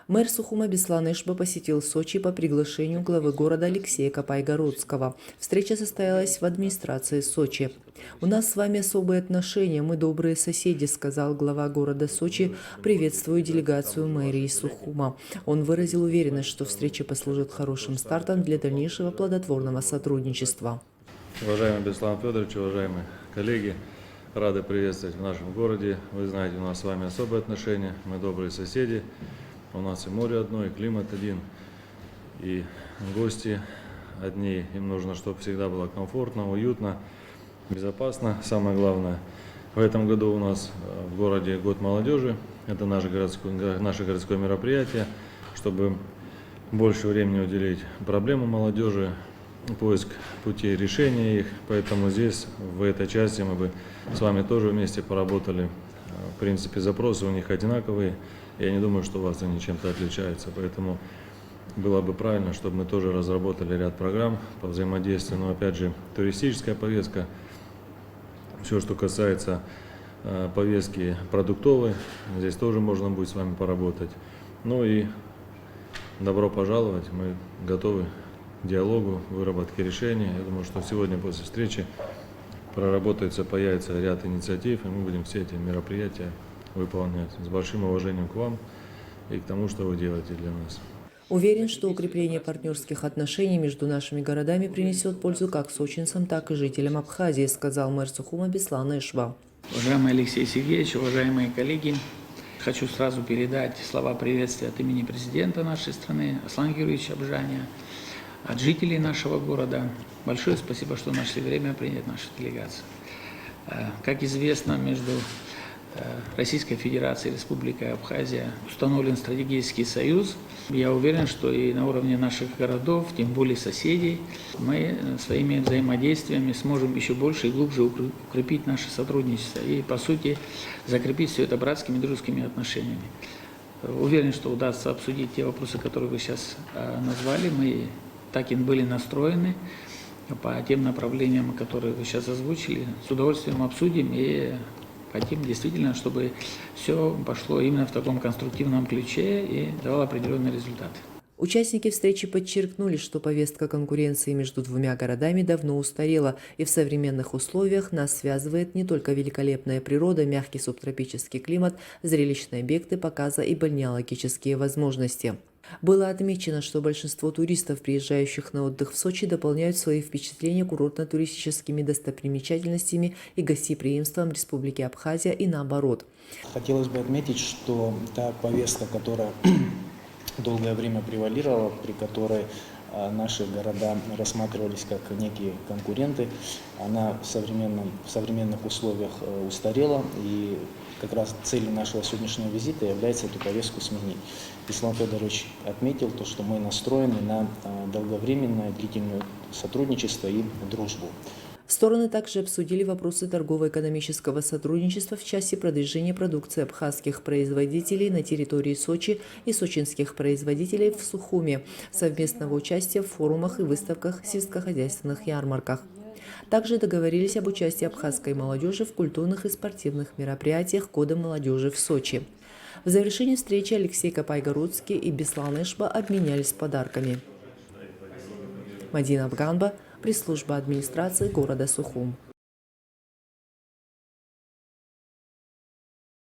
Мэр Сухума Беслан Ишба посетил Сочи по приглашению главы города Алексея Капайгородского. Встреча состоялась в администрации Сочи. «У нас с вами особые отношения, мы добрые соседи», сказал глава города Сочи, приветствуя делегацию мэрии Сухума. Он выразил уверенность, что встреча послужит хорошим стартом для дальнейшего плодотворного сотрудничества. Уважаемый Беслан Федорович, уважаемые коллеги, рады приветствовать в нашем городе. Вы знаете, у нас с вами особые отношения, мы добрые соседи. У нас и море одно, и климат один, и гости одни. Им нужно, чтобы всегда было комфортно, уютно, безопасно. Самое главное, в этом году у нас в городе Год молодежи. Это наше городское мероприятие, чтобы больше времени уделить проблемам молодежи, поиск путей решения их. Поэтому здесь, в этой части, мы бы с вами тоже вместе поработали. В принципе, запросы у них одинаковые. Я не думаю, что у вас они чем-то отличаются. Поэтому было бы правильно, чтобы мы тоже разработали ряд программ по взаимодействию. Но опять же, туристическая повестка, все, что касается повестки продуктовой, здесь тоже можно будет с вами поработать. Ну и добро пожаловать. Мы готовы к диалогу, выработке решений. Я думаю, что сегодня после встречи проработается, появится ряд инициатив, и мы будем все эти мероприятия выполнять с большим уважением к вам и к тому, что вы делаете для нас. Уверен, что укрепление партнерских отношений между нашими городами принесет пользу как сочинцам, так и жителям Абхазии, сказал мэр Сухума Беслан Ишба. Уважаемый Алексей Сергеевич, уважаемые коллеги, хочу сразу передать слова приветствия от имени президента нашей страны Аслана Георгиевича Абжаня, от жителей нашего города. Большое спасибо, что нашли время принять нашу делегацию. Как известно, между Российской Федерацией и Республикой Абхазия установлен стратегический союз. Я уверен, что и на уровне наших городов, тем более соседей, мы своими взаимодействиями сможем еще больше и глубже укрепить наше сотрудничество и, по сути, закрепить все это братскими дружескими отношениями. Уверен, что удастся обсудить те вопросы, которые вы сейчас назвали. Мы так и были настроены по тем направлениям, которые вы сейчас озвучили. С удовольствием обсудим и хотим действительно, чтобы все пошло именно в таком конструктивном ключе и давало определенные результаты. Участники встречи подчеркнули, что повестка конкуренции между двумя городами давно устарела, и в современных условиях нас связывает не только великолепная природа, мягкий субтропический климат, зрелищные объекты показа и бальнеологические возможности. Было отмечено, что большинство туристов, приезжающих на отдых в Сочи, дополняют свои впечатления курортно-туристическими достопримечательностями и гостеприимством Республики Абхазия и наоборот. Хотелось бы отметить, что та повестка, которая долгое время превалировала, при которой наши города рассматривались как некие конкуренты, она в современных условиях устарела, и как раз целью нашего сегодняшнего визита является эту повестку сменить. Беслан Федорович отметил то, что мы настроены на долговременное, длительное сотрудничество и дружбу. Стороны также обсудили вопросы торгово-экономического сотрудничества в части продвижения продукции абхазских производителей на территории Сочи и сочинских производителей в Сухуме, совместного участия в форумах и выставках, сельскохозяйственных ярмарках. Также договорились об участии абхазской молодежи в культурных и спортивных мероприятиях Года молодежи в Сочи. В завершении встречи Алексей Капайгородский и Беслан Ишба обменялись подарками. Мадина Абганба, пресс-служба администрации города Сухум.